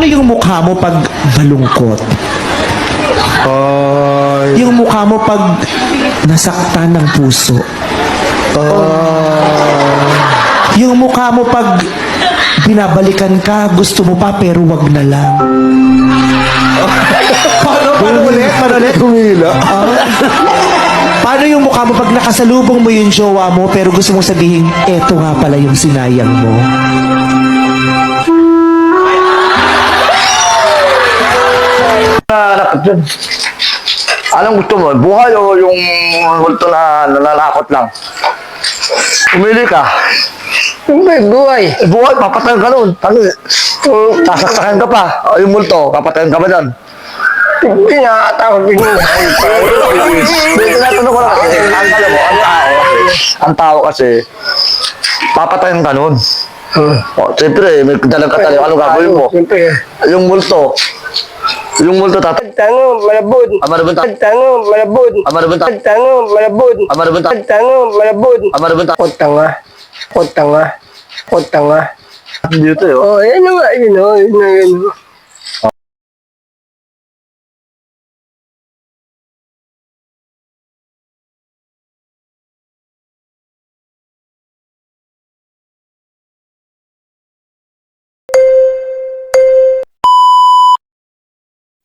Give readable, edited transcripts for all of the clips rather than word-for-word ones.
Paano yung mukha mo pag malungkot? Yung mukha mo pag nasaktan ng puso? Yung mukha mo pag binabalikan ka, gusto mo pa pero wag na lang? Paano ulit? Paano ulit? Humila. Paano yung mukha mo pag nakasalubong mo yung jowa mo pero gusto mong sabihin, eto nga pala yung sinayang mo? Anak dyan. Anong gusto mo? Buhay o yung multo na nalalakot lang? Umili ka. Buhay. Buhay, papatayin ka nun. Sasaksakan ka pa. O yung multo, papatayin ka ba dyan? Hindi nakakatakot din yun. Tinatanong ko lang kasi, alam mo, ang tao kasi, papatayin ka nun. O, siyempre, may dalang katalyo, anong gagawin mo? Siyempre. Yung multo tatay. Tango, malabod. Amarabon ta. Tango, malabod. Amarabon ta. Tango, malabod. Amarabon ta. Tango, malabod. Amarabon ta. Kotanga. Kotanga. Kotanga. Dito yun. Oh, yan na nga, yun o. Yun na yun.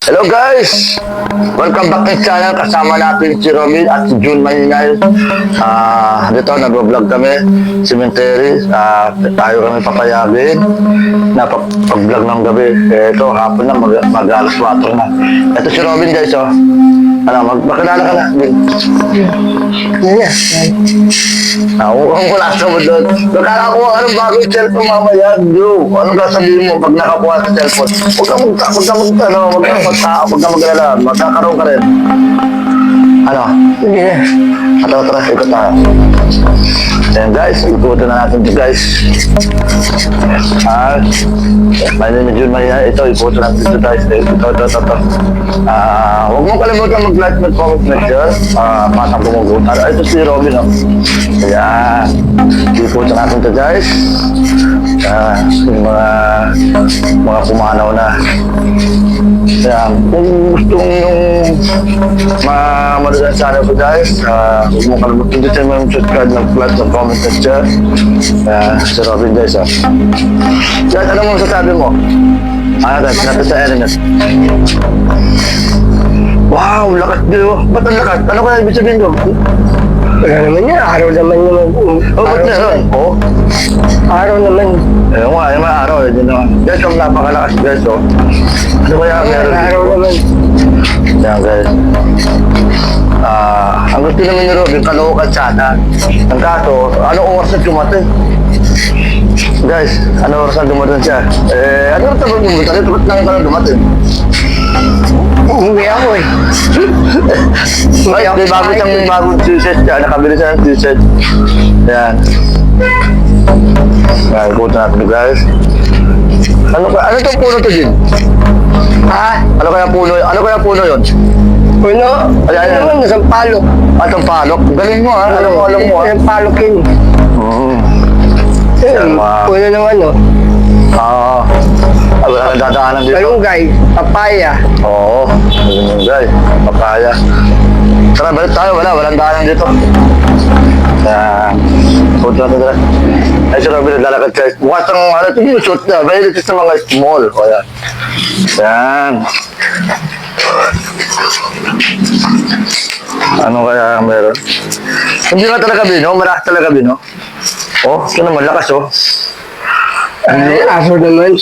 Hello guys! Welcome back to channel. Kasama natin si Robin at si June Maninay. Dito, nag-vlog kami. Cemetery. Tayo kami papayagin. Pag-vlog ng gabi. Ito, hapon na. Mag-alas 4 na. Ito si Robin guys, oh. Magpakilala ka na. Kung wala sa mo doon. Nakakakuha ka ng bagong cellphone mamaya. Bro, anong sasabihin mo pag nakakuha sa cellphone? Huwag ka mag-alala. Magkakaroon ka rin. Ano? Sige. Tara, ikot tayo. Ayan guys, ikutin na natin ito guys. My name is June Maya. Ito, ikutin natin ito guys. Ito. Huwag mong kalimutan mag-like, mag-comment, mag-share. Patang bumugutan. Ito si Robin, oh. Ayan. Ikutin natin ito guys. Yung mga pumanaw na. Ayan. Kung gusto yung manood ang channel ko guys, huwag mong kalimutan dito yung subscribe, mag-like, mag-comment, mag-share. Si Robin guys, oh. Guys, ano mo masasabi mo? Guys, natin sa internet. Wow, lakas nyo. Ba't ang lakas? Ano kaya ibig sabihin doon? Wala naman yan. Araw naman yung... Ba't meron? Araw naman. Yung mga araw. Guys, ang napakalakas guys, oh. Ano kaya meron dito? Araw naman. Yan guys. Ang gusto naman ni Robin, kalookan sana. Ang kaso, anong oras na dumating? Guys, anong oras na dumating siya? Ano oras na dumating? Ano oras na dumating? Umuwi ako eh. Ay, may bago siyang bagong t-shirt siya. Nakabili siya ng t-shirt. Yan. Ikutin natin guys. Ano itong puno to din? Ha? Ano kaya puno yun? Puno? Ayan. Ano naman? Nasang palok. Itong palok? Galing mo ha. Alam mo ha. Yung palok yun. Puno ng ano? Wala nang dadaanan dito. Kalunggay. Papaya. Oo. Kalunggay. Papaya. Tara, balik tayo. Walang daanan dito. Punta natin dala. Ay, si Robin naglalakad siya. Mukha siyang, yung shoot niya. Mahilig siya sa mga small. O yan. Yan. Ano kaya meron? Hindi nga talaga bino. Malakas talaga bino. Oh, ito naman. Lakas oh. Ay, aso naman.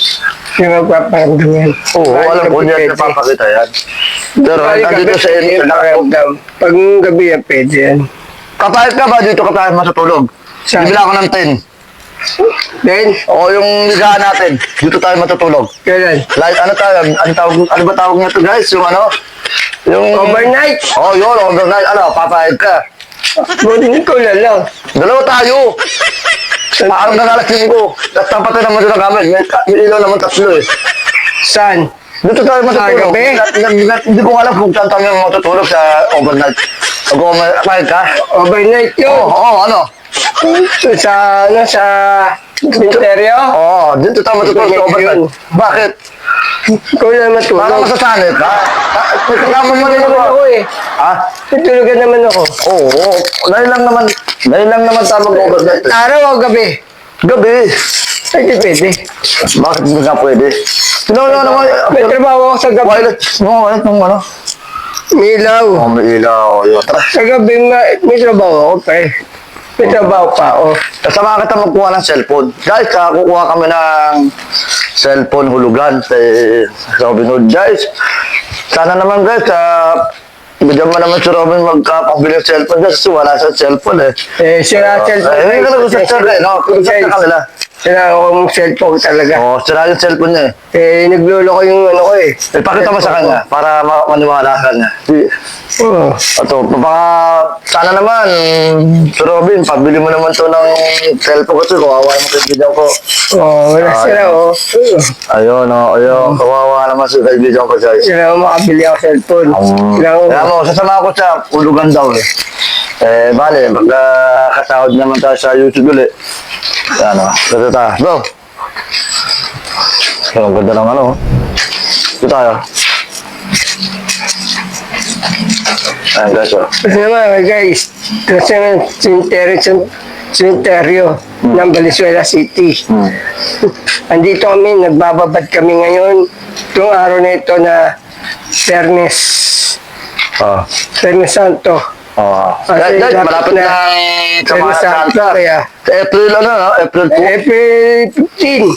Yung magpaparamdam yan. Oo, alam ko niya napapakita yan. Pero nandito sa inyo, pag gabi yan, pwede yan. kapahit ka ba dito kapahit matutulog? Saan? Bibila ako ng 10. Then, O yung ligahan natin, dito tayo matutulog. kailan? Like, ano ba tawag nga to guys? Yung ano? Yung... Overnight! Oh, yun, overnight. Ano, papahit ka. Bunin ko na lang. Dalawa tayo. Parang nalalasing ko. Tapos tapat naman doon ang gamit. May ilaw naman 3 eh. Saan? Dito tayo matutulog. gabi? Hindi ko alam kung saan tayo matutulog sa overnight. Pag-overnight ka. Overnight yun. Oo, ano? Sa, ano, sa cemeteryo? Oo, dito tayo matutulog sa overnight. Bakit? Ikaw na Parang matulog. masasanay ka. May kasama mo rin Matulog ako eh. Ha? Matulugan naman ako. Oo, dahil lang naman tayo mag-overnight. Araw o gabi? Gabi. Ay, di pwede. Bakit hindi nga pwede? Tinawala naman. May trabaho ako sa gabi. Violet. Violet nung ano? May ilaw. Oh, may ilaw. Yun, tara. Sa gabi may trabaho ako, pre. May trabaho pa ako. Kasama kita magkuha ng cellphone. Guys, kukuha kami ng cellphone hulugan sa Robin Hood. Guys, sana naman guys, bigyan mo naman si Robin magkapabili ng cellphone guys kasi wala sa cellphone eh. Sira cellphone. Hindi ka nag-usap sir eh, no? Usap na kanila. Sira akong cellphone talaga. Oo, sira yung cellphone niya eh. Naglolo ko yung ano ko eh. Pakita mo sa kanya para maniwala ka niya. Oo. Ato, baka sana naman, si Robin, pabili mo naman to ng cellphone kasi kawawa yung kaibigan ko. Wala sila oh. Ayun, ayun, kawawa naman si kaibigan ko guys. Sila ako makabili ako cellphone. Sila ako. Kaya mo, sasama ko sa ulugan daw eh. Bale, magkakasahod naman tayo sa YouTube ulit. Ano, kasi tayo. Bro! Ang ganda ng ano. Ito tayo. Ayan guys, oh. Kasi naman guys, kasi ng cemeteryo ng Valenzuela City. Andito kami, nagbababad kami ngayon. Itong araw na ito na Pernes. Pernes Santo. Guys, malapit na sa mga Santa. Kaya, Sa April, ano, no? April 2. April 15.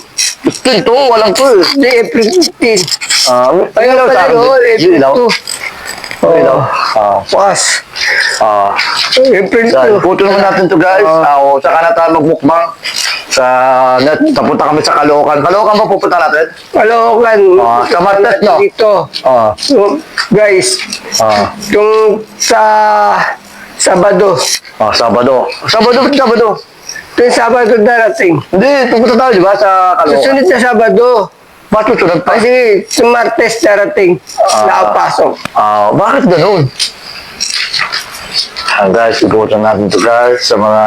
15 to, walang to eh. Hindi, April 15. Ayun lang sa akin. April Ilaw. 2. Ilaw. Bukas. April Dahil 2. puto naman natin to guys. Saka na tayo magmukbang sa net. Tapunta kami sa Caloocan. Caloocan ba pupunta natin? Caloocan. Sa Martes, no? Dito. So, guys, yung sa Sabado. Sabado. Sabado ba't Sabado? Yung Sabado darating. Hindi, pupunta tayo di ba sa Caloocan? Susunod na Sabado. Bakit susunod pa? Kasi sa Martes darating. Nakapasok. Bakit ganun? Guys, igutan natin to guys sa mga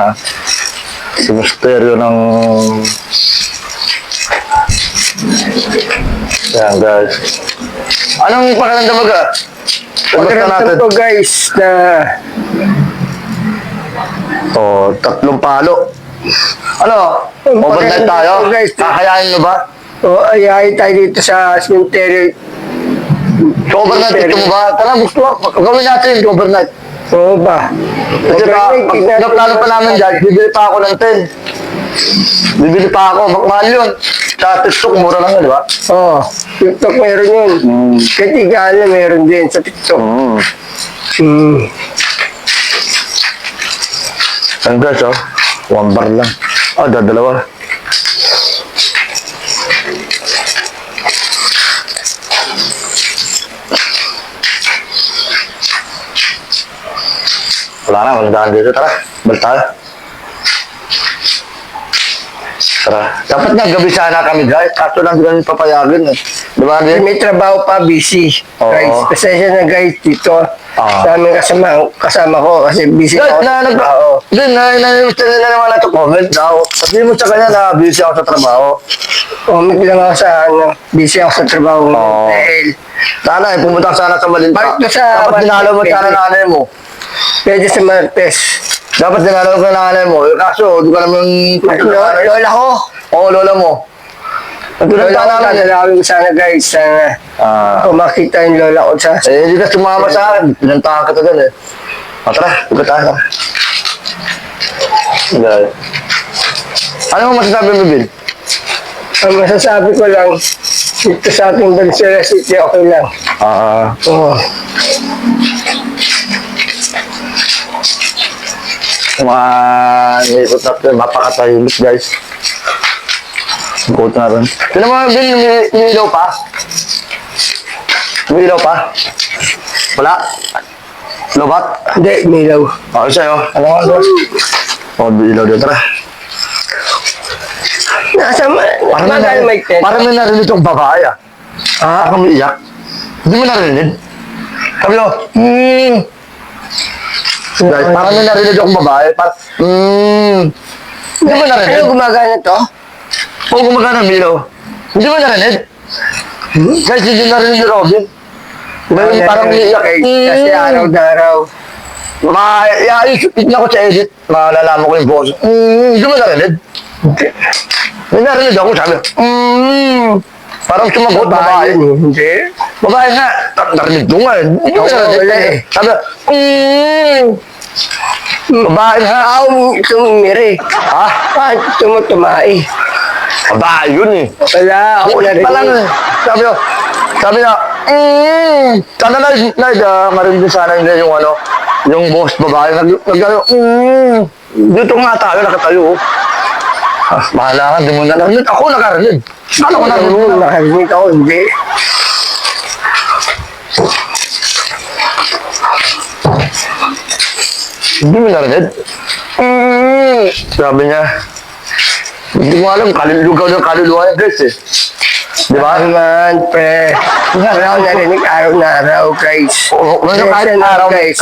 sinisteryo ng yan guys. Anong pakiramdam mo ka? Pagkaramdam ko guys na tatlong palo. Ano? Overnight tayo? Guys, Kakayanin mo ba? ayahay tayo dito sa cemetery. So overnight dito mo ba? Tara, gusto ko. Gawin natin yung overnight. Oo ba? Kasi plano pa namin dyan, bibili pa ako ng 10. Bibili pa ako, mahal yun. Sa TikTok, mura lang yun, di ba? Oo. TikTok meron yun. Kahit igala meron din sa TikTok. Ang guys, one bar lang. Dalawa. Wala na, walang daan dito. Tara, balik tayo. Tara. Dapat nga gabi sana kami guys. Kaso lang ganun papayagin eh. Di ba? Kasi may trabaho pa, busy. Oo. Guys, pasensya na guys dito. Sa aming kasama ko kasi busy Guys, ako. nanimusta nila naman na ito comment daw. Sabihin mo sa kanya na busy ako sa trabaho. Comment lang ako sa busy ako sa trabaho. Oo. Dahil Sana pumunta ka sana sa Malinta. Bakit doon sa Dapat dinalo mo Martes, sana pwede? nanay mo. pwede sa Martes. Dapat dinalo mo nanay mo. Kaso, di ka naman... Lola ko. Oo, lola mo. Lola ko, tanalawin ko sana guys. Sana kung makita yung lola ko sa... Hindi ka sumama sa akin. Pinantahan ka doon eh. Tara, huwag tayo. Guys. Ano mo masasabi mo, Bill? Ang masasabi ko lang, dito sa ating Valenzuela City, okay lang. Oo. Mga ikot natin, mapakatahimik guys. Ikot na rin. Sino mga Bill, may ilaw pa? May ilaw pa? Wala? Lobat? Hindi, Milaw. Sa'yo. Ano nga boss? May ilaw dito, tara. Parang may tent. Parang may narinig itong babae Ako may iyak. Hindi mo narinig? Sabi ko, Guys, parang may narinig akong babae. Parang, Hindi mo narinig? Ano gumagana to? Oo, gumagana ng ilaw. Hindi mo narinig? Guys, hindi narinig ni Robin. Ngayon, parang iiyak. Kasi araw na araw. Tignan ko sa edit, malalaman ko yung boss. Hindi mo narinig? May narinig ako, sabi. Parang sumagot, babae. Hindi. Babae nga, narinig ko nga. Hindi mo Oo, narinig. wala eh. Sabi, babae nga. Ako tumiri. Ha? Tumutumai. Babae yun eh. Wala, ako na rin. Palang, sabi niya, sana marinig din sana niya yung ano, yung boss babae, dito nga tayo, nakatayo. Bahala ka, di mo na narinig. Ako nakarinig. Paano ko narinig? Nakarinig ako, hindi. Hindi mo narinig? Sabi niya, hindi mo alam, lugaw ng kaluluwa yan, guys eh. Di ba? Naman, pre. Wala ako narinig araw na araw, guys. Oo, meron kahit araw, kahit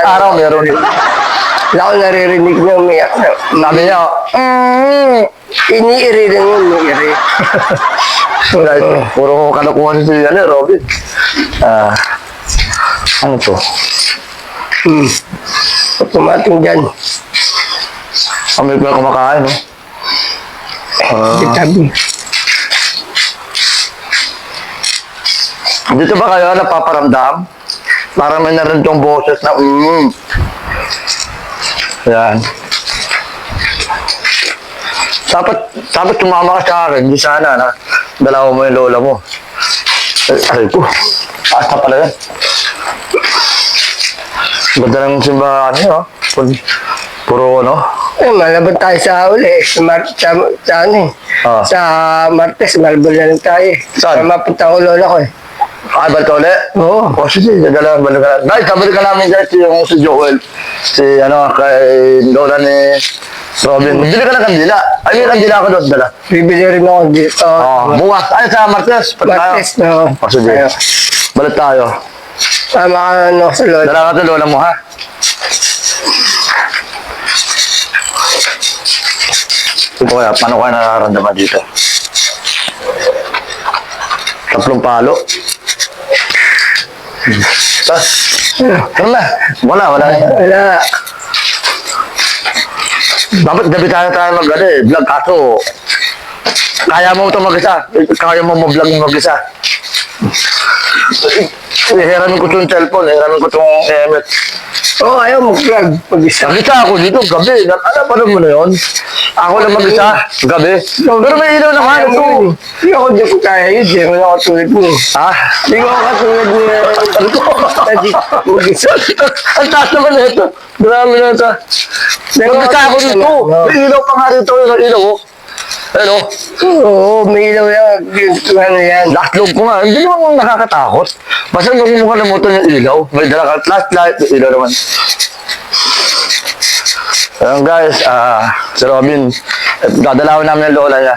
araw meron. Wala ako naririnig na umiyak na. Sabi niya, Iniiri lang yun, iniiri. puro kalokohan si Robin. Ano to? Tumating dyan. Kami pa kumakain, no? Itabi. Dito ba kayo napaparamdam? Parang may narinig yung boses na, Yan. Dapat tumama ka sa akin. Di sana na dalawa mo yung lola mo. Ay ko. Taas na pala yan. Ganda ng simbahan niyo, Puro ano. Malabot tayo sa uli. Sa ano eh. Sa Martes, malabot na lang tayo eh. Saan? Mapunta ko lola ko eh. Ay, balik ka ulit? Oo. O, sige, balik ka. Guys, kabalik ka namin guys, yung si Joel. Si, kay lola ni Robin. Bili ka ng kandila. Ay, may kandila ako doon, dala. Bibili rin ako dito. Bukas. Ay, sa Martes. Martes, no. O, sige. Tayo. Balik tayo. Tama ka ano sa lola. Dala ka sa lola mo, ha? Ito kaya, paano kaya nararamdaman dito? Tatlong palo. Ano na? Wala. Wala. Dapat gabi tayo vlog kaso kaya mo ito mag-isa. Kaya mo mag-vlog mag-isa. Hiramin ko itong cellphone, hiramin ko itong emet. Oo, ayaw mag-vlog pag-isa. Mag-isa ako dito, gabi. Alam mo na yun? Ako lang mag-isa, gabi. Pero may ilaw naman. Ayaw mo yun. Hindi ako di ko kaya yun. Hindi ako katulad mo. Ha? Hindi ko katulad mo. Hindi mag-isa. Ang taas naman na ito. Marami na ito. Mag-isa ako dito. May ilaw pa nga dito. Yung ilaw ko. Ano? Oo, may ilaw yan. Ano yan. Last log ko nga. Hindi naman nakakatakot. Basta nung mo kalimutan yung ilaw. May dala ka. Last light. Yung ilaw naman. Ayan guys. Si Robin. Dadalawin namin yung lola niya.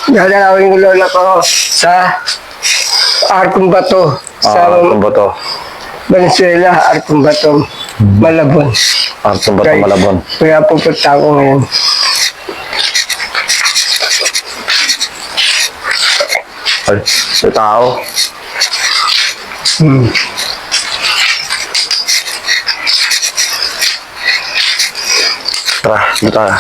Dadalawin ko lola ko sa Arkong Bato. Sa Artong Bato. Venezuela, Arkong Bato. Malabon. Artong Bato Malabon. Kaya pupunta ako ngayon. Ay, may tao. Tara, dito tayo.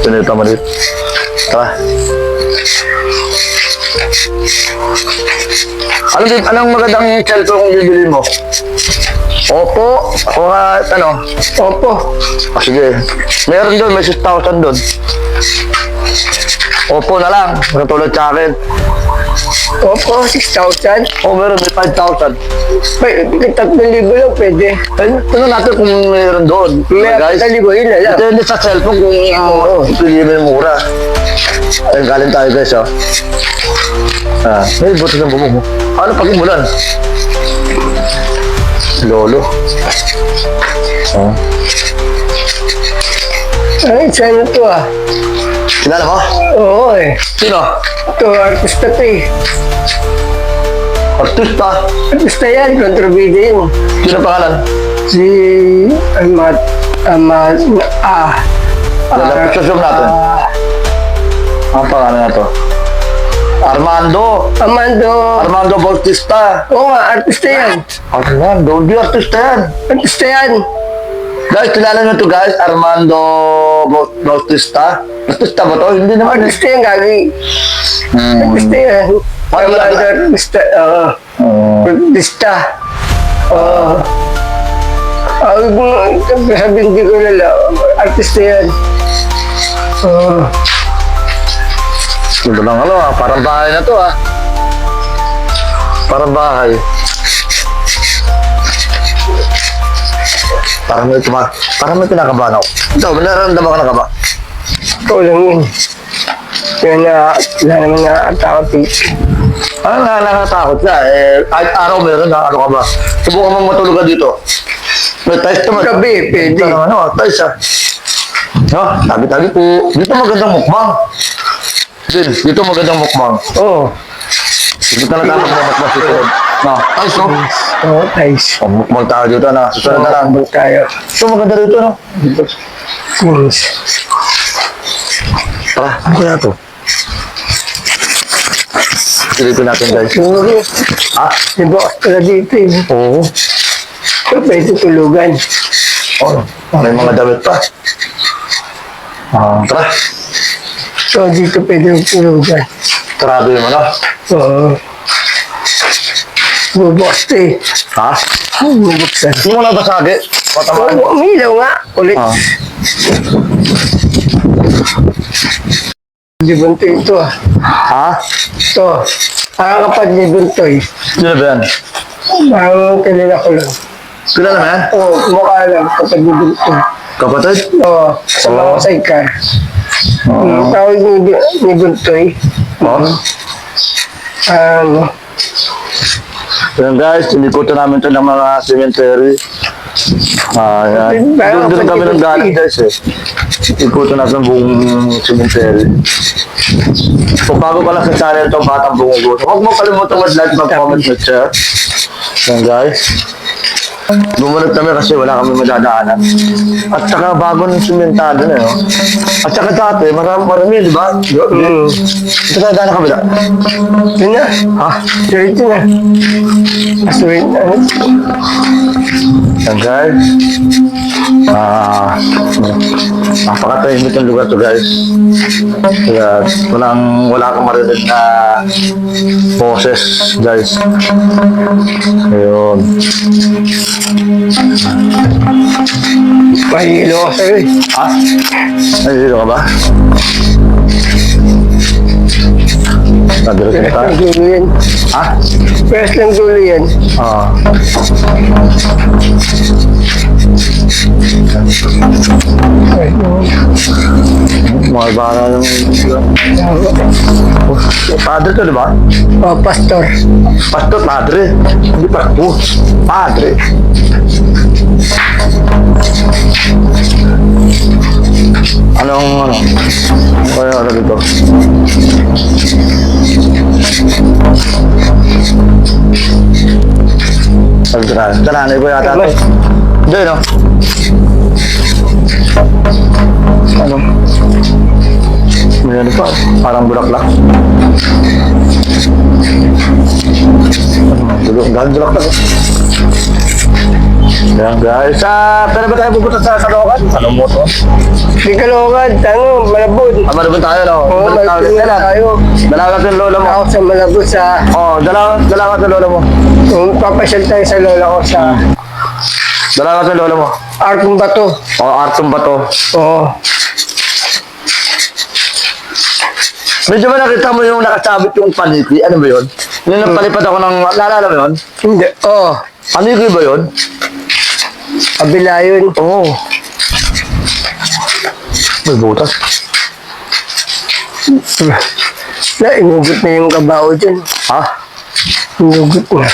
Pinita mo dito. Tara. Anong magandang cellphone kung bibili mo? Oppo? O ano? Opo. Sige. Meron doon, may 6,000 doon. Oppo na lang, katulad sa akin. Opo, 6,000. O meron, may 5,000. May 3,000 lang pwede. Ano natin kung meron doon? May Guys, 3,000 yun na lang. depende sa cellphone kung pili mo yung mura. Ayun, galing tayo guys, oh. May buto ng bumong mo. Ano pag umulan? Lolo. Ay, sana to ah. Kilala mo? Oo eh. Sino? Ito, artista to eh. Artista. Artista yan, kontrabida yun. Sino pangalan? Si Susum natin. Ang pangalan na to? Armando. Armando Bautista. Oo nga, artista yan. Armando, hindi artista yan. Artista yan. Guys, kilala nyo to guys, Armando Bautista. Artista ba to? Hindi naman. Artista yan, gagi. Artista yan. Ay, wala ba? Artista, artista. Sabi hindi ko nila, artista yan. Ito lang parang bahay na to Parang bahay. Parang may pinakabahan ako. Ito, nararamdaman ka na ka ba? Ito lang yun. Yun na, wala naman nakakatakot eh. Ano nga nakatakot ka? Kahit araw meron ano ka ba? Subukan mo matulog ka dito. May tiles naman. Gabi, pwede. Ito naman, tiles tabi-tabi po. Dito magandang mukbang. Dito magandang mukbang. Oo. Dito talaga magmukbang dito. Tiles Oo, guys. Mukbang tayo dito Susunod na lang. Mukbang tayo. Ito maganda dito Dito. Yes. Tara, ano kaya to? Silipin natin guys. Siguro, di ba pala dito eh. Oo. Ito pwede tulugan. May mga damit pa. Tara. So, dito pwede tulugan. Tarado yung Oo. Bubukas ito eh. Bubuksan. Hindi mo lang basagi. Patamaan. Umilaw nga. Ulit. Libunto ito Ito. Parang kapag libunto eh. Sino ba yan? Parang kilala ko lang. Kilala mo yan? Oo, mukha lang kapag libunto. Kapatid? Oo, sa mga sidecar. Tawag ni Buntoy. Yan guys, sinikutan namin ito ng mga cemetery. Doon kami ng galing guys Ikutan natin buong cemetery. Kung bago pa lang sa channel ito, Batang Bungugot, huwag mo kalimutan mag-like, mag-comment, mag-share. Yan guys. Bumunod kami kasi wala kami madadaanan. At saka bago ng simentado na At saka dati, marami, di ba? Ito sa daan kabila. Yun na. Straight na. Straight na. Yan guys. Napakatahimik yung lugar to guys. Kaya wala kang marinig na boses guys. Ayun. Mahilo ka sa'yo eh. Nahihilo ka ba? Nadiretso na Pwes tayo. lang dulo yan. Pwes lang dulo yan. Mga baka naman. Padre to, di ba? Pastor. Pastor, padre. Hindi pastor. Padre. Anong kaya ano dito? Tananay ko yata ito. Hindi, no? Ano? May ano pa? Parang bulaklak. Gano'n bulaklak. Yan guys. Pero ba tayo pupunta sa Caloocan? Anong mo to? Di Caloocan, Malabon. Malabon tayo, no? Oo, Malabon tayo. Dalagat yung lola mo. Ako sa Malabon sa... Dalagat yung lola mo. Papasyal tayo sa lola ko sa... Dalagat yung lola mo. Artong Bato. Artong Bato. Oo. Medyo ba nakita mo yung nakasabit yung paniki? Ano ba yun? Yung napalipad ako ng... Naalala mo yun? Hindi. Oo. Paniki ba yun? Kabila yun. Oo. May butas. Inugot na yung kabao dyan. Inugot na.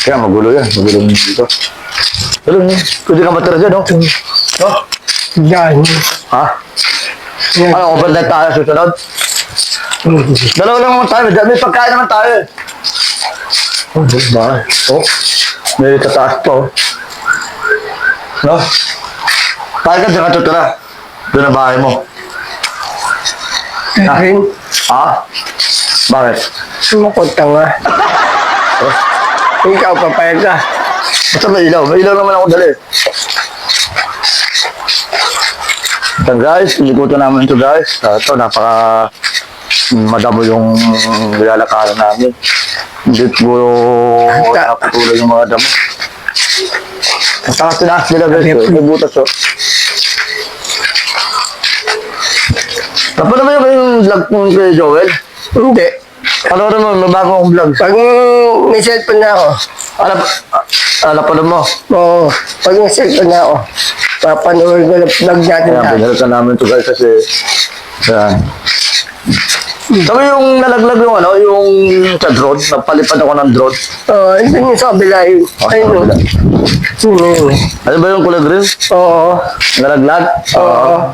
Kaya magulo yan. Magulo dito. Alam niyo, pwede ka matira dyan, no? No? Yan. Ha? Ano, overnight tayo susunod? Dalawa lang naman tayo, may pagkain naman tayo. Oh, ba? Oh, may tataas pa, oh. No? Tayo ka dyan ka tutira. Doon ang bahay mo. Rin, Ha? Bakit? sumukot ka nga. Oh, Ikaw, papayag ka. basta may ilaw. May ilaw naman ako dali. Yan guys, ilikutan namin ito guys. Ito, napaka madamo yung nilalakaran namin. Hindi po napatuloy yung mga damo. At saka tinaas nila guys, may butas oh. Napano ba yung vlog mo kay Joel? Hindi. Ano naman, may bago akong vlog. Pag may cellphone na ako, Napano mo? oo, pag may cellphone na ako, papanood ko na vlog natin Ayan, lahat. pinalitan namin ito guys kasi ayan. Sabi yung nalaglag yung ano, yung sa drone, nagpalipad ako ng drone. Oo, ito yung sa kabila yun. Ayun, kabila. Yun yun. Ano ba yung kulay green? Oo. Nalaglag? Oo.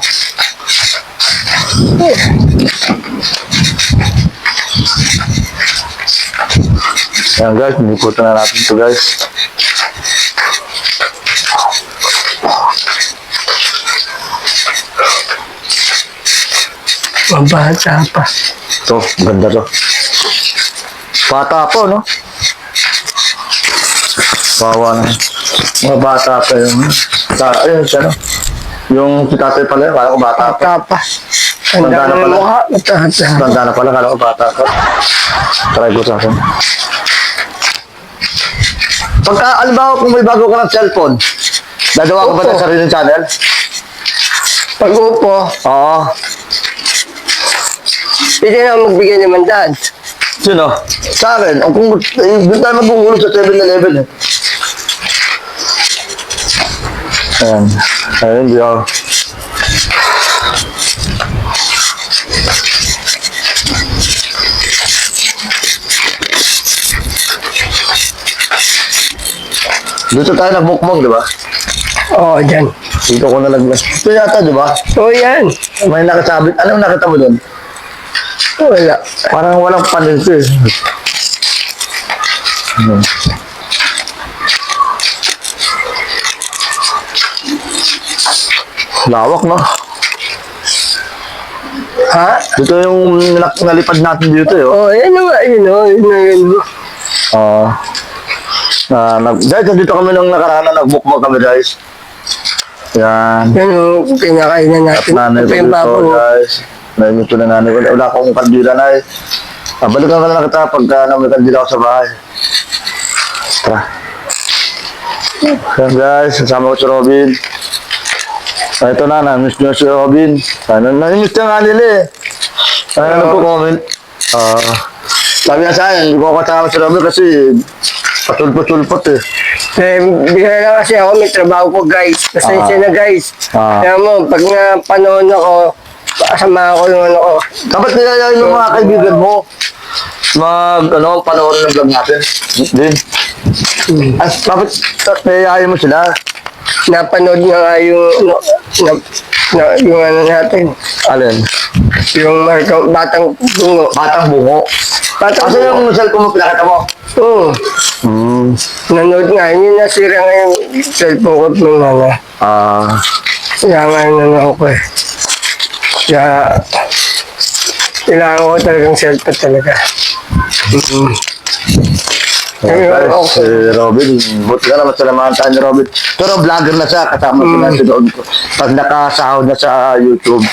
Ayan guys, niliputan na natin ito guys. Mabata pa. Ito, ganda to. Bata po, no? Bawa na. Mga bata pa yung... Ayun siya, no? Yung si tatay pala yun, kala ko bata pa. Bata pa. Tanda Tanda na na pala. mukha. Matanda. Tanda na pala, kala ko bata pa. Try ko sa akin. Pagka, alimbawa kung may bago ka ng cellphone, dadawa ko ba ng sariling channel? Pag upo, Oo. hindi na ako magbigay ng mandan. Sino? Sa akin. O kung doon tayo maghuhulog sa 7-Eleven eh. Ayan. Ayan, di ako. Dito tayo nagmukmang, di ba? Oo, dyan. Dito ko nalaglas. Ito yata, di ba? Oo, yan. May nakasabit. Anong nakita mo doon? Wala. Parang walang panin ito eh. Ano? Lawak, no? Ha? Dito yung nalipad natin dito eh. Oh. Oo, yan na nga. Yun o. Yun na yun. Guys, dito kami nung nakaraan na nagbukbog kami guys. Yan. Yan o. Pinakainan natin. Nanay ko Ito yung dito babo. guys. Naimito na nanay ko. Wala akong kandila na eh. Balikan ka na kita pagka may kandila ako sa bahay. Tara. Yan guys, kasama ko si Robin. Ito na, na-miss nyo si Robin. Na-miss na nga nila eh. Ano po comment? Sabi na sa akin, hindi ko kasama si Robin kasi patulpot-tulpot eh. Bigla na kasi ako, may trabaho ko guys. Pasensya na guys. Kaya mo, pag napanood ako, kasama ako yung ano ko. Dapat nilayain yung mga kaibigan mo. Panoorin ng vlog natin. Din. As, dapat nilayain mo sila. Napanood na nga yung, yung ano natin. Alin? Yung batang bungo. Batang bungo. Batang Kasi bungo. yung cellphone mo pinakita mo. Oo. Hmm. Nanood nga, yun nasira nga yung cellphone ko ng nana. Kaya nga yung nana ko eh. Kaya, kailangan ko talagang cellphone talaga. Guys, si Robin, buti ka naman salamahan tayo ni Robin. Pero vlogger na siya, kasama ko na si doon. Pag nakasahod na sa YouTube,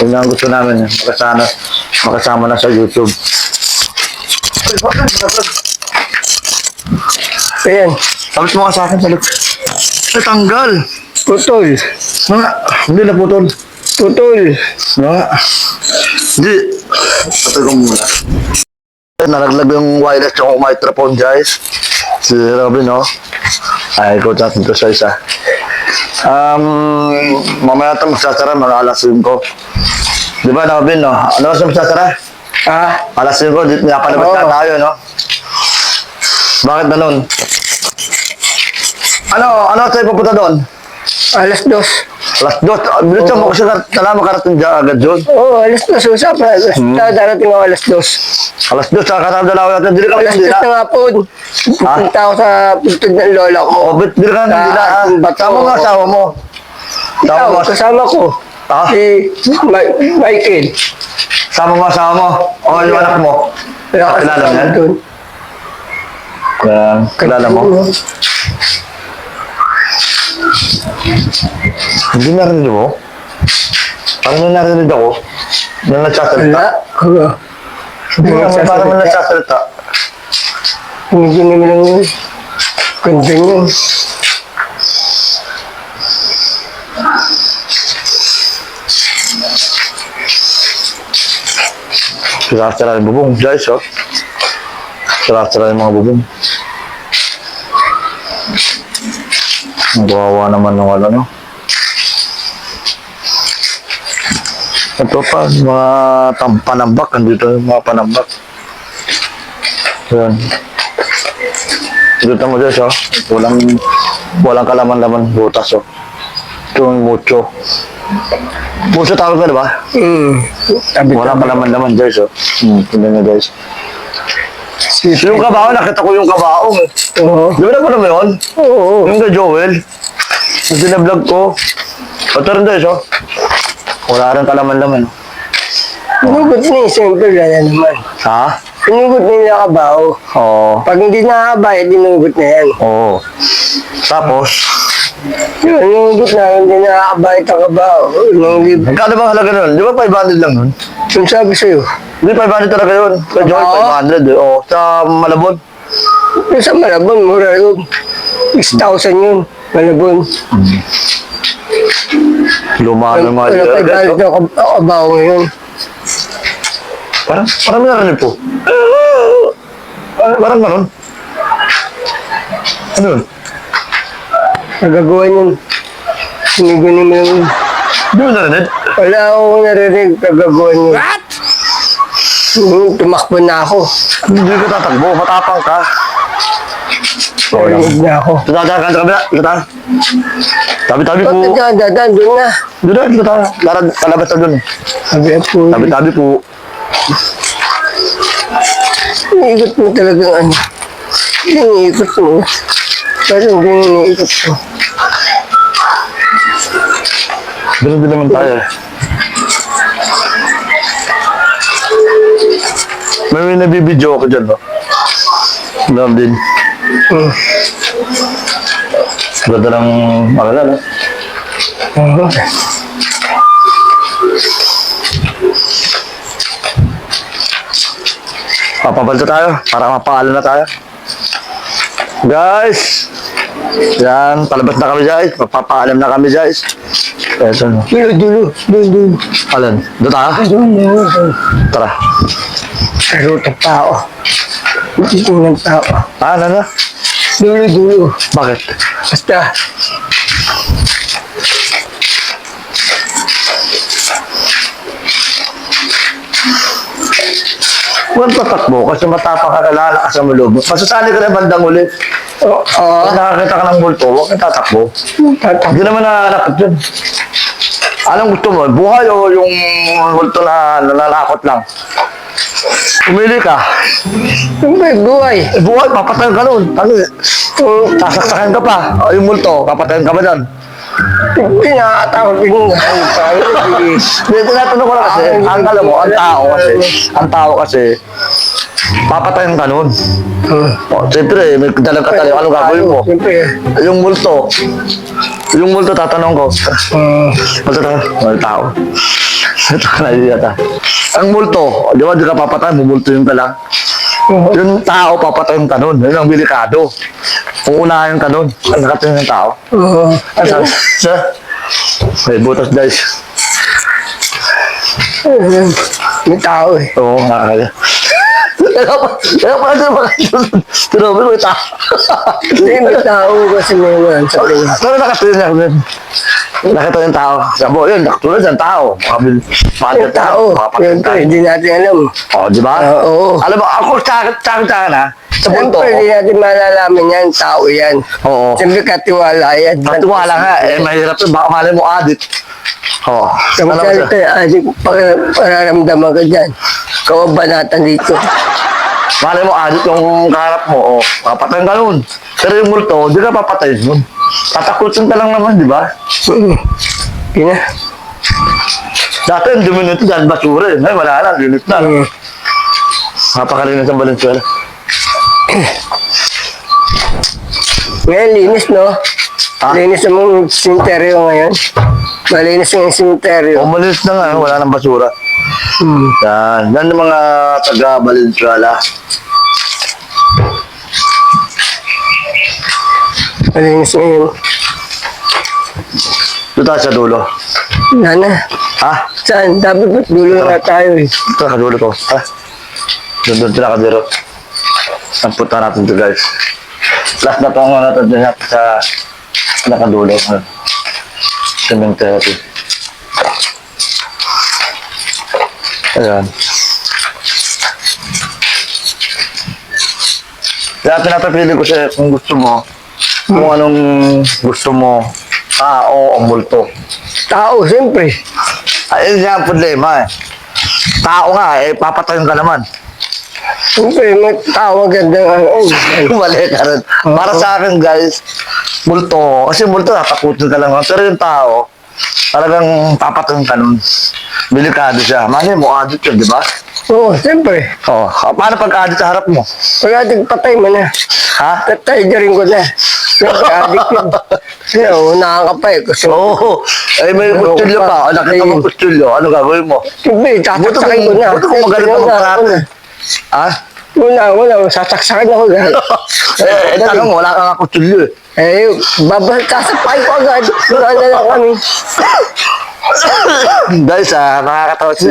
yun ang gusto namin, makasama na sa YouTube. Ayan, Tapos mo ka sa akin sa loob. Natanggal. putol. Mga, hindi na putol. Putol. Mga, hindi. Patay ko muna. Nalaglag yung wireless yung microphone guys. Si Robin, no? Ay, ikot natin ito sa isa. Mamaya ito magsasara, mga alas 5. Di ba, Robin, no? Ano mas magsasara? Alas 5, napalabas na tayo, no? Bakit na nun? Ano tayo papunta doon? Alas 2. Alas 2. Bilis mo kasi kailangan makarating dyan agad doon. Oo, alas 2. Usapan. Darating ako alas 2. Alas 2, saka kasama dalawa natin. Dili ka Alas lang 2 dila. na nga po. Pupunta ako sa puntod ng lola ko. O, dili ka lang Sa dila. Bato. Sama mo asawa mo. Ikaw, kasama ko. Ah? Si Michael. Sama mo asawa mo. O, yung anak mo. Wala Kilala mo kasama yan? doon. Kilala mo? Hindi narinig mo? Parang narinig ako. Na nagsasalita. Wala. Oo. Hindi naman parang may nagsasalita. Hindi naman lang yun. Ganda yun. Sira-sira yung bubong, guys, oh. Sira-sira yung mga bubong. Ang kawawa naman ng ano, no? Ito pa, mga panambak. Nandito yung mga panambak. Ayan. Dito mo, guys, oh. Walang kalaman-laman butas, oh. Ito yung mucho. Mucho tawag ka, di ba? Walang kalaman-laman, guys, oh. Tignan nyo, guys. Yung kabao, nakita ko yung kabao, eh. Oo. Di ba na mo yun? Oo. Yung kay Joel. Yung sinablog ko. Ito rin, guys, oh. Wala rin kalaman-laman, oh. Pinugot niya, siyempre wala naman. Ha? Pinugot nila kabaho. Oo. Pag hindi nakakabay, dinugot na yan. Oo. Tapos, Yun, inugot na, hindi nakakabay ang kabaho. Nung libre. magkano ba halaga nun? Di ba 500 lang nun? Yung sabi sa'yo, Hindi, 500 talaga yun. Kay Joel, Oo. 500, eh. Oo. Sa Malabon. yung sa Malabon, mura yun. 6,000 yun, Malabon. Luma ng mga Wala guys, 500 oh. ang kabaho ngayon. Parang may narinig po. Parang ganun. Ano yun? Nagagawa yun. Sinigunin mo yun. Di mo narinig? Wala akong narinig, nagagawa yun. What? Tumakbo na ako. Hindi ko tatakbo. Matapang ka. Oo lang. Narinig na ako. Dadaan ka sa kabila. Dadaan. Tabi-tabi po. Pagka dadaan, doon na. Doon na, dadaan. Lalabas na doon eh. Sabi po, Tabi-tabi po. iniikot mo talagang ano. Iniikot mo. Parang hindi iniikot mo. Ganun din naman tayo eh. May nabibidyo ako dyan, no? Love din. Ganda ng akala, no? Oo. Papabalta tayo para mapaalam na tayo. Guys! Yan, palabas na kami, guys. Magpapaalam na kami, guys. Eto, no? Dulo. Alan, doon tayo? Dulo. Tara. Pero tao. Titingnan tao. Ano na? Dulo. Bakit? Basta. Huwag tatakbo kasi matapang ka kalala ka sa malubog. Masasali ka na bandang ulit. Oo. Pag nakakita ka ng multo, huwag kang tatakbo. Hindi naman nakakakit yun. Anong gusto mo? Buhay o yung multo na nalalakot lang? Pumili ka. Buhay. Eh, buhay, papatayin ka nun. Sasaksakin ka pa. O yung multo, papatayin ka ba dyan? Hindi nakakatakot yung Hindi, tinatanong ko lang kasi, ang alam mo, ang tao kasi, papatayin ka nun. O, siyempre, may dalang katali, anong gagawin mo? Siyempre. Yung multo, tatanong ko. Multo na, mga tao. Ito ka na yata. Ang multo, di ba, di ka papatayin, mumulto yung ka lang. Yung tao, papatayin ka nun. Yun ang delikado. Uunahin ka nun. Ang nakatingin ng tao. Oo. Ano sa? Sir? May butas, guys. May tao eh. Oo, nakakaya. Kaya pa natin mga tinobi mo ito. Hindi, may tao kasi may mga sa kanya. Pero nakatingin ako nun. Nakita yung tao. Sabi yun, nakatulad ng tao. Yung tao, yun to, hindi natin alam. Oo, di ba? Oo. Alam mo, ako sa akin ha. Sa punto Siyempre, hindi natin malalaman yan, tao yan. Oo. Siyempre, katiwala yan. Matuwala nga, mahirap yun. Baka malay mo adit. Oo. Alam mo Kamusta siya. adik, pararamdaman ka dyan. Kawabanatan dito. Malay mo adit yung kaharap mo. Papatayin ka nun. Pero yung multo, di ka papatayin nun. Tatakutin ka lang naman, di ba? Yun na. Dati yung diminute dyan, basura eh. Ngayon, wala na, limit na. Napakalinis ang Valenzuela. Ngayon, linis, no? Ha? Linis ang simenteryo ngayon. Malinis ang simenteryo. Umalis na nga, wala nang basura. Yan yung mga taga Valenzuela. Malinis ngayon. Doon tayo sa dulo. Wala na. Ha? Saan? Dapat ba't dulo na tayo eh. Ito, sa dulo to. Ha? Doon sila kadiro. Ang punta natin to guys. Last na pang natin din sa nakadulo. Cemetery. Ayan. Kaya pinapapili ko siya kung gusto mo. Kung anong gusto mo. Tao o multo. Tao, siyempre. Ay, yun nga ang problema eh. Tao nga eh, papatayin ka naman. Siyempre, may tao magandang Mali ka rin. Para sa akin guys, multo. Kasi multo, natakutin ka lang. Pero yung tao, talagang papatayin ka nun. Delikado siya. Mali mo, adit yun, di ba? Oo, siyempre. Oo. Paano pag adit sa harap mo? Pag ating patay mo na. Ha? Tatay rin ko na. Siyempre, adik yun. Kasi unahan ka pa eh. Kasi, Oo. Ay, may kutsilyo ka. Nakita mo kutsilyo. Ano gagawin mo? siyempre, sasaksakin ko na. Buto kung magalit ako parang. Ha? Wala, sasaksakin ako lahat. Tanong, wala kang kutsilyo eh. Eh, babasasapay ko agad. Wala na lang kami. Guys, nakakatawa si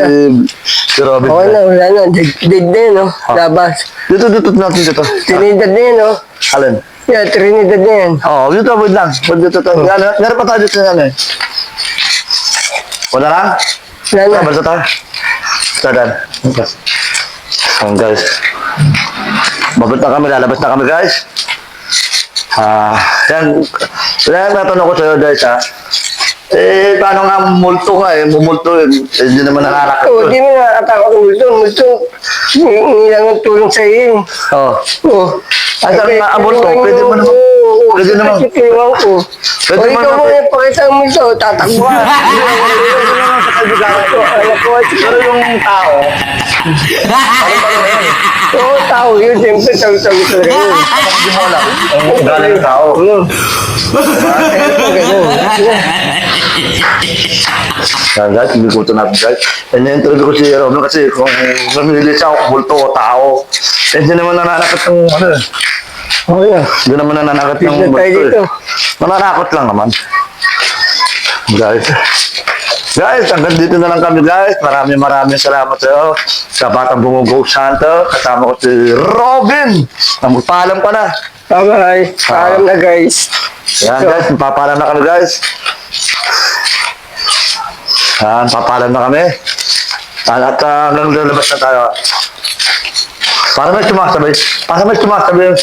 Robin. Wala na. Dead na yun, no? Labas. Dito natin dito. Trinidad na yun, no? Alin? Yeah, Trinidad na yan. Oo, dito, wait lang. Dito. Meron pa tayo dito na ano eh. Wala lang? Wala na. Basta tayo. Tadan. Guys. Babot na kami, lalabas na kami guys. Yan. Kaya natanong ko sa'yo guys eh, paano nga multo nga eh, mumulto eh. Hindi naman nakarakat Oo, to. di mo nakataka ko multo. Multo, nilang ang tulong sa iyo. Oo. Oo. Ay, sabi nga, multo, pwede mo naman. Pwede naman. Kasi tulungan ko. Pwede O mo ikaw naman. mo yung pakita ang multo, tatakbo ka. Alam ko, Pero yung tao, oo, tao yun. Siyempre, tawag-tawag talaga yun. hindi mo alam. Ang galing ng tao. Yan guys, hindi ko ito natin guys. And na-interview ko si Robin kasi kung mamili siya kung multo o tao, hindi naman nananakit ng ano eh. Oo, yan. Hindi naman nananakit ng Tignan tayo multo dito. eh. Nananakot lang naman. Guys. Guys, hanggang dito na lang kami guys. Maraming salamat sa iyo. Sa Batang Bumugo Santo, kasama ko si Robin. Magpaalam ka na. Bye-bye. Paalam na, guys. Yan guys, magpapaalam na kami guys. Yan, papaalam na kami. At hanggang lalabas na tayo. Para may sumasabay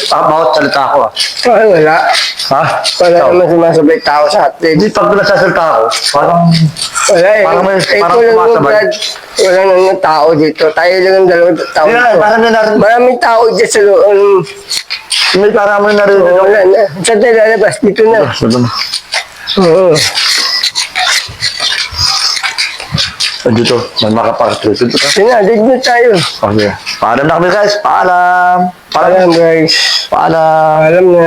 bawat salita ko. Ay, wala. Ha? Wala Ikaw? naman sumasabay tao sa atin. Hindi pag nagsasalita ako, parang Wala eh. Parang may- parang Ikaw lang mo, sumasabay. Brad. Wala nang yung tao dito. Tayo lang ang dalawang tao Yan, dito. parang may narinig. Maraming tao dyan sa loob. May parang may narinig ako. Wala na. Saan tayo lalabas? Dito na. Oo. Dito, may makapag-trip. Dito ka. Sinadid na tayo. Okay. Paalam na kami guys. Paalam. Paalam, guys. Paalam. Paalam na.